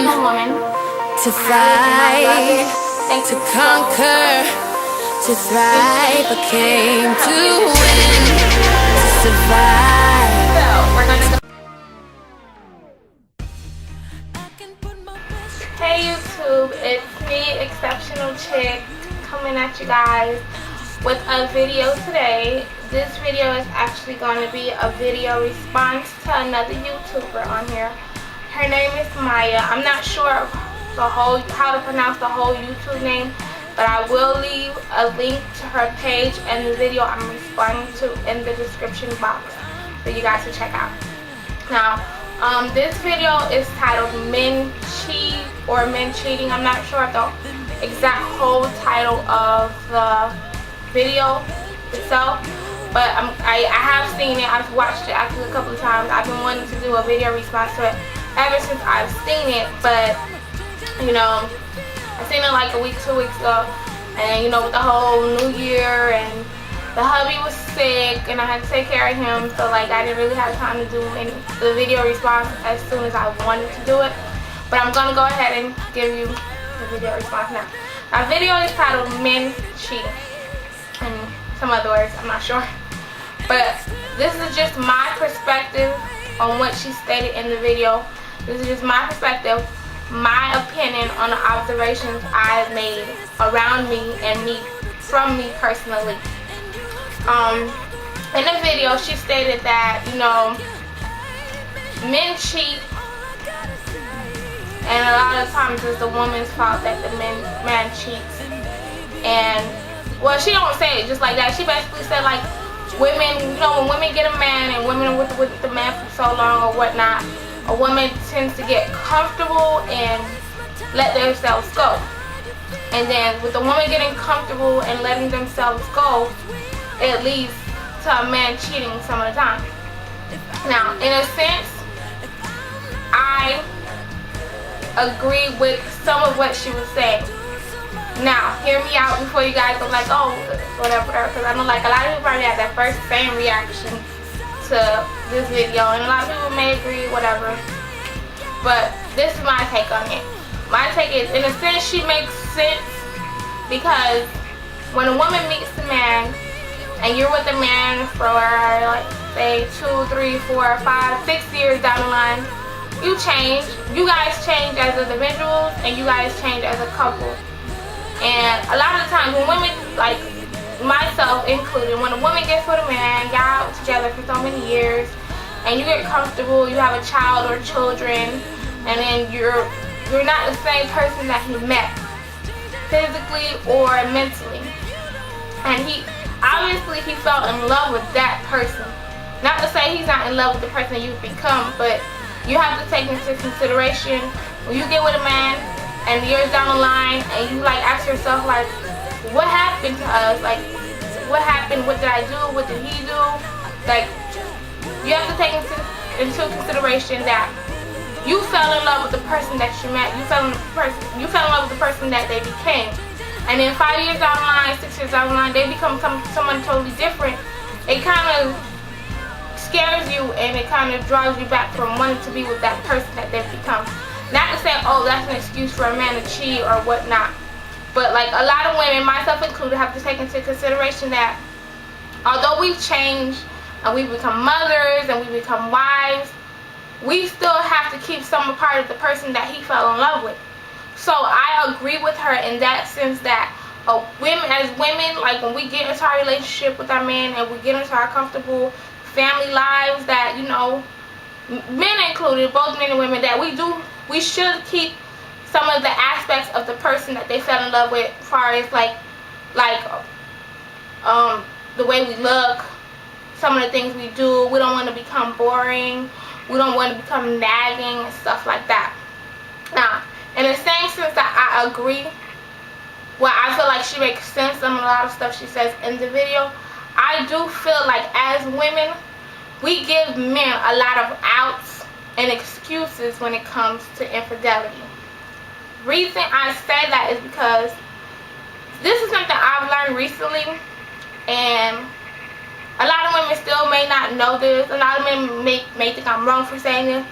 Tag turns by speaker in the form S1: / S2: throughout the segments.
S1: to fight, to conquer, to thrive. I came to win, to survive.
S2: Hey YouTube, it's me, Exceptional Chick, coming at you guys with a video today. This video is actually going to be a video response to another YouTuber on here. Her name is Maya. I'm not sure how to pronounce the whole YouTube name, but I will leave a link to her page and the video I'm responding to in the description box for you guys to check out. Now, this video is titled Men Cheat or Men Cheating. I'm not sure of the exact whole title of the video itself, but I have seen it. I've watched it actually a couple of times. I've been wanting to do a video response to it ever since I've seen it, but you know, I seen it like a week, 2 weeks ago, and you know, with the whole New Year and the hubby was sick and I had to take care of him, so like I didn't really have time to do the video response as soon as I wanted to do it. But I'm gonna go ahead and give you the video response now. Our video is titled Men Cheating, and some other words, I'm not sure. But this is just my perspective on what she stated in the video. This is just my perspective, my opinion on the observations I've made around me and from me personally. In the video, she stated that, you know, men cheat, and a lot of times it's the woman's fault that the man cheats. And well, she don't say it just like that. She basically said, like, women, you know, when women get a man and women are with the man for so long or whatnot, a woman tends to get comfortable and let themselves go. And then with the woman getting comfortable and letting themselves go, it leads to a man cheating some of the time. Now, in a sense, I agree with some of what she was saying. Now, hear me out before you guys go like, oh, whatever, because I know like a lot of people probably had that first same reaction to this video, and a lot of people may agree, whatever. But this is my take on it. My take is, in a sense, she makes sense, because when a woman meets a man and you're with a man for like say 2, 3, 4, 5, 6 years down the line, you change. You guys change as individuals and you guys change as a couple. And a lot of the times when women, like myself included, when a woman gets with a man, y'all together for so many years, and you get comfortable, you have a child or children, and then you're not the same person that he met physically or mentally. And he fell in love with that person. Not to say he's not in love with the person you've become, but you have to take into consideration when you get with a man and years down the line and you like ask yourself like, what happened to us? Like, what happened? What did I do? What did he do? Like, you have to take into consideration that you fell in love with the person that you met. You fell in love with the person that they became. And then 5 years down the line, 6 years down the line, they become someone totally different. It kind of scares you and it kind of draws you back from wanting to be with that person that they've become. Not to say, oh, that's an excuse for a man to cheat or whatnot. But like a lot of women, myself included, have to take into consideration that although we've changed and we become mothers and we become wives, we still have to keep some part of the person that he fell in love with. So I agree with her in that sense that as women, like when we get into our relationship with our man and we get into our comfortable family lives, that, you know, men included, both men and women, that we should keep some of the aspects of the person that they fell in love with, as far as like the way we look, some of the things we do. We don't want to become boring. We don't want to become nagging and stuff like that. Now, in the same sense that I agree, well, I feel like she makes sense on a lot of stuff she says in the video, I do feel like as women, we give men a lot of outs and excuses when it comes to infidelity. Reason I say that is because this is something I've learned recently, and a lot of women still may not know this. A lot of men may think I'm wrong for saying this,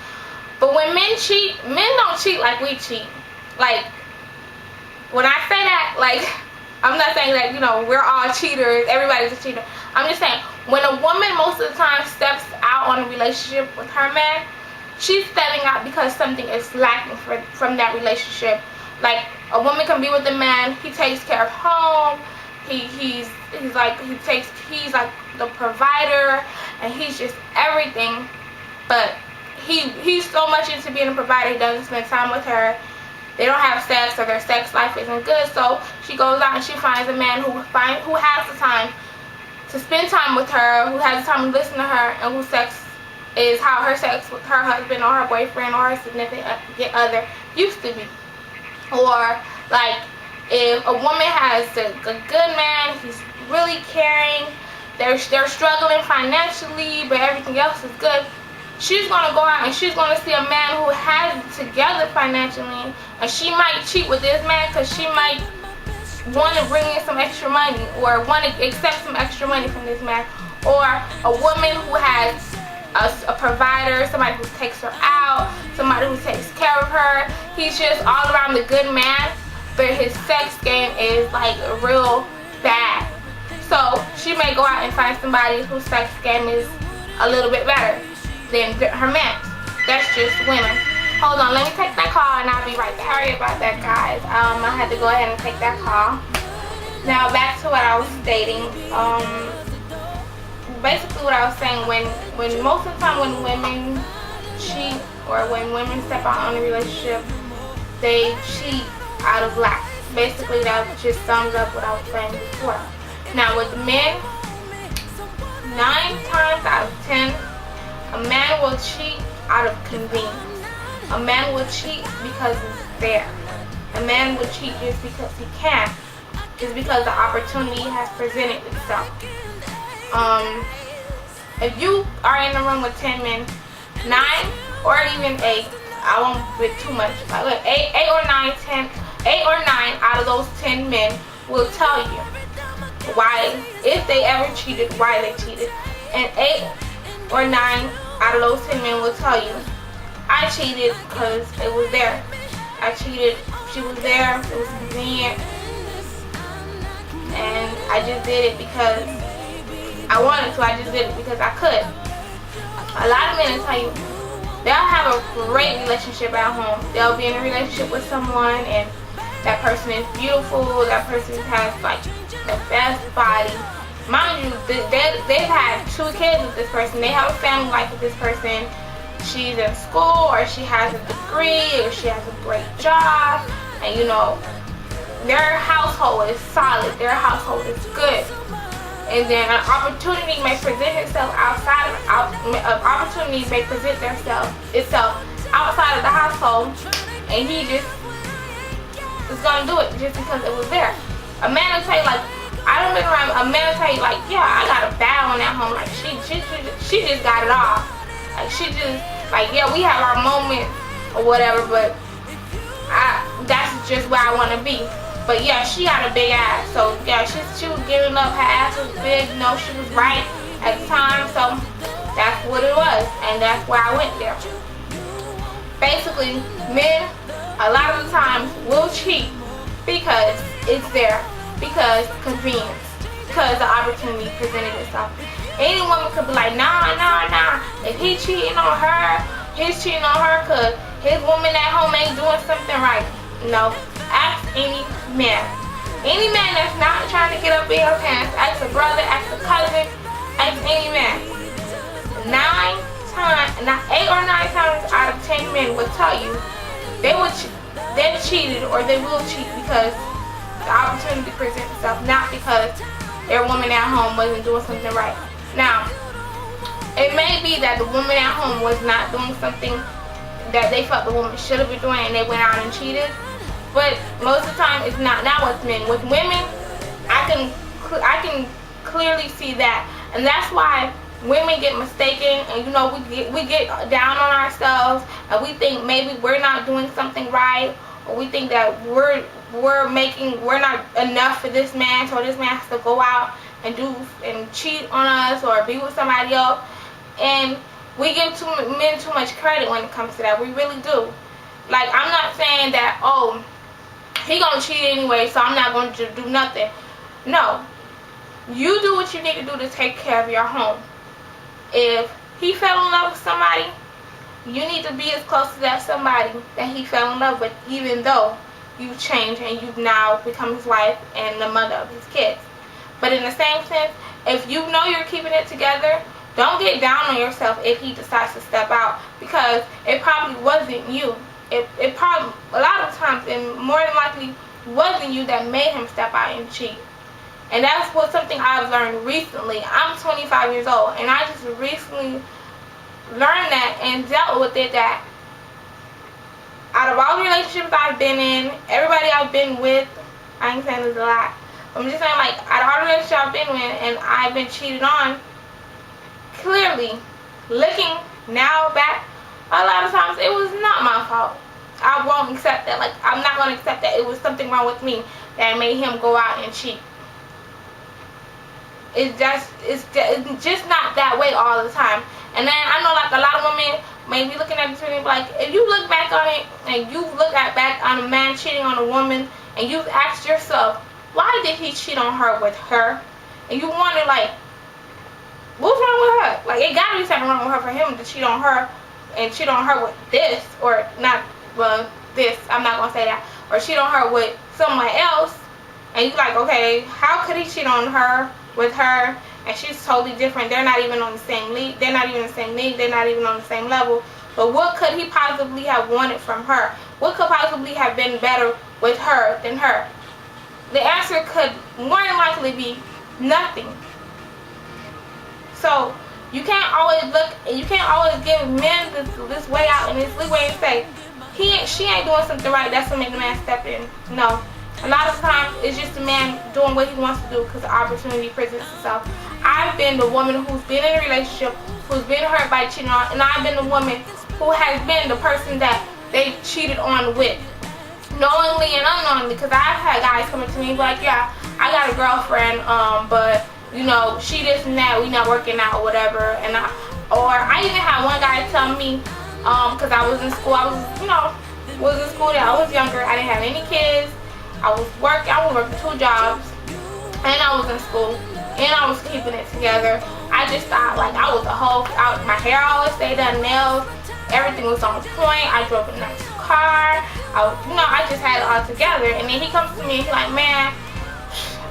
S2: But when men cheat, men don't cheat like we cheat. Like, when I say that, like, I'm not saying that, you know, we're all cheaters, everybody's a cheater. I'm just saying, when a woman most of the time steps out on a relationship with her man, she's stepping out because something is lacking from that relationship. Like, a woman can be with a man, he takes care of home, he's like the provider, and he's just everything, but he's so much into being a provider, he doesn't spend time with her. They don't have sex, or their sex life isn't good, so she goes out and she finds a man who has the time to spend time with her, who has the time to listen to her, and whose sex is how her sex with her husband or her boyfriend or her significant other used to be. Or, like, if a woman has a good man, he's really caring, they're struggling financially, but everything else is good, she's going to go out and she's going to see a man who has it together financially, and she might cheat with this man because she might want to bring in some extra money, or want to accept some extra money from this man. Or a woman who has a provider, somebody who takes her out, somebody who takes care of her. He's just all around the good man, but his sex game is like real bad. So she may go out and find somebody whose sex game is a little bit better than her man. That's just women. Hold on, let me take that call and I'll be right back. Sorry about that, guys. I had to go ahead and take that call. Now back to what I was stating. Basically what I was saying, when most of the time when women cheat, or when women step out on a relationship, they cheat out of lack. Basically that just sums up what I was saying before. Now with men, 9 times out of 10, a man will cheat out of convenience. A man will cheat because it's there. A man will cheat just because he can, just because the opportunity has presented itself. If you are in a room with 10 men, 9 or even 8, I won't bit too much, but look, 8 or 9 out of those 10 men will tell you why, if they ever cheated, why they cheated. And 8 or 9 out of those 10 men will tell you, I cheated because it was there. I cheated, she was there, it was convenient, and I just did it because I wanted to. I just did it because I could. A lot of men will tell you they'll have a great relationship at home. They'll be in a relationship with someone and that person is beautiful, that person has like the best body. Mind you, they've had 2 kids with this person. They have a family life with this person. She's in school, or she has a degree, or she has a great job, and you know, their household is solid, their household is good. And then an opportunity may present itself outside of the household, and he just is gonna do it just because it was there. A man will tell you, like, I don't been around. A man will tell you, like, yeah, I got a bad one at home. Like she just got it off. Like she just, like, yeah, we have our moments or whatever, but that's just where I want to be. But yeah, she got a big ass, so yeah, she was giving up, her ass was big, you know, she was right at the time, so that's what it was, and that's why I went there. Basically, men, a lot of the times, will cheat because it's there, because convenience, because the opportunity presented itself. Any woman could be like, nah, if he cheating on her, he's cheating on her because his woman at home ain't doing something right. No. Ask any man. Any man that's not trying to get up in your pants. Ask a brother, ask a cousin, ask any man. 8 or 9 times out of 10 men will tell you they cheated or they will cheat because the opportunity presents itself, not because their woman at home wasn't doing something right. Now, it may be that the woman at home was not doing something that they felt the woman should have been doing and they went out and cheated. But most of the time, it's not with men. With women, I can clearly see that, and that's why women get mistaken, and you know, we get down on ourselves, and we think maybe we're not doing something right, or we think that we're not enough for this man, so this man has to go out and cheat on us or be with somebody else. And we give men too much credit when it comes to that. We really do. Like, I'm not saying that, oh, he gonna cheat anyway, so I'm not going to do nothing. No. You do what you need to do to take care of your home. If he fell in love with somebody, you need to be as close to that somebody that he fell in love with, even though you've changed and you've now become his wife and the mother of his kids. But in the same sense, if you know you're keeping it together, don't get down on yourself if he decides to step out, because it probably wasn't you. It probably, a lot of times, and more than likely, wasn't you that made him step out and cheat. And that's something I've learned recently. I'm 25 years old, and I just recently learned that and dealt with it, that out of all the relationships I've been in, everybody I've been with, I ain't saying there's a lot, I'm just saying, like, out of all the relationships I've been with and I've been cheated on, clearly, looking now back, a lot of times it was not my fault. I won't accept that. Like, I'm not going to accept that it was something wrong with me that made him go out and cheat. It's just not that way all the time. And then I know, like, a lot of women may be looking at this and be like, if you look back on it and you look back on a man cheating on a woman and you've asked yourself, why did he cheat on her with her? And you wonder, like, what's wrong with her? Like, it gotta be something wrong with her for him to cheat on her and cheat on her with this, or not, well, this, I'm not gonna say that, or cheat on her with someone else. And you like, okay, how could he cheat on her with her, and she's totally different? They're not even on the same league. They're not even in the same league. They're not even on the same level. But what could he possibly have wanted from her? What could possibly have been better with her than her? The answer could more than likely be nothing. So you can't always give men this way out and this leeway and say she ain't doing something right, that's what make the man step in. No. A lot of times, it's just a man doing what he wants to do because the opportunity presents itself. I've been the woman who's been in a relationship, who's been hurt by cheating on, and I've been the woman who has been the person that they cheated on with, knowingly and unknowingly. Because I've had guys coming to me like, yeah, I got a girlfriend, but you know, she this and that, we not working out or whatever. And I even had one guy tell me, because I was in school, I was in school that I was younger, I didn't have any kids. I was working 2 jobs, and I was in school, and I was keeping it together. I just thought, like, I was my hair always stayed done, nails, everything was on point. I drove a nice car. I just had it all together. And then he comes to me and he's like, man,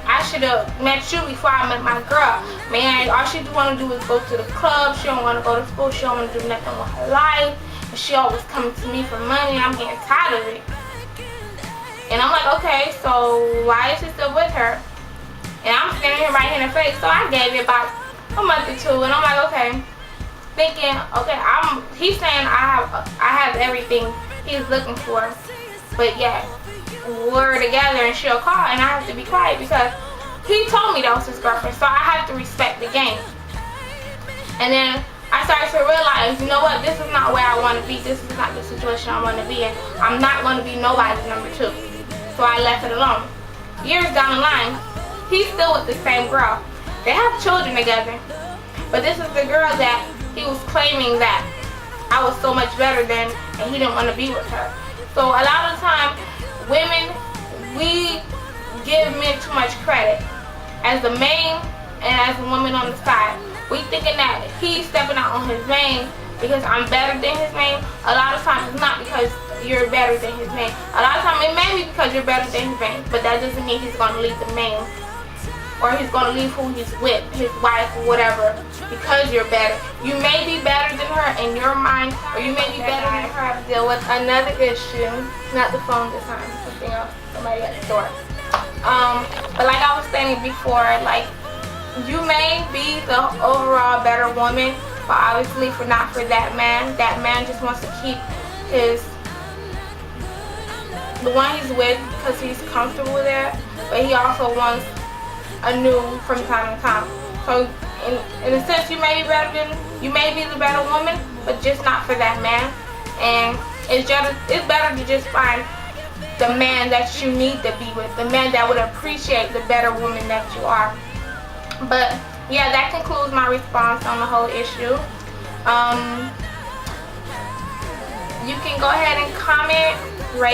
S2: I should have met you before I met my girl. Man, all she want to do is go to the club. She don't want to go to school. She don't want to do nothing with her life. And she always coming to me for money. I'm getting tired of it. And I'm like, okay, so why is he still with her? And I'm standing here right in her face. So I gave it about a month or 2, and I'm like, okay, thinking, okay, he's saying I have everything he's looking for, but yet we're together and she'll call and I have to be quiet because he told me that was his girlfriend. So I have to respect the game. And then I started to realize, you know what, this is not where I want to be. This is not the situation I want to be in. I'm not going to be nobody's number 2. So I left it alone. Years down the line, he's still with the same girl. They have children together. But this is the girl that he was claiming that I was so much better than, and he didn't want to be with her. So a lot of the time, women, we give men too much credit. As the main and as the woman on the side. We thinking that he's stepping out on his main because I'm better than his main. A lot of times it's not because you're better than his main. A lot of times it may be because you're better than his main, but that doesn't mean he's going to leave the main, or he's going to leave who he's with, his wife or whatever, because you're better. You may be better than her in your mind, or you may be better than her to deal with another issue. Not the phone this time, something else, somebody at the door. But like I was saying before, like, you may be the overall better woman, but obviously not for that man. That man just wants to keep the one he's with because he's comfortable with it, but he also wants a new from time to time. So in a sense, you may be the better woman, but just not for that man. And it's better to just find the man that you need to be with, the man that would appreciate the better woman that you are. But yeah, that concludes my response on the whole issue. You can go ahead and comment, rate.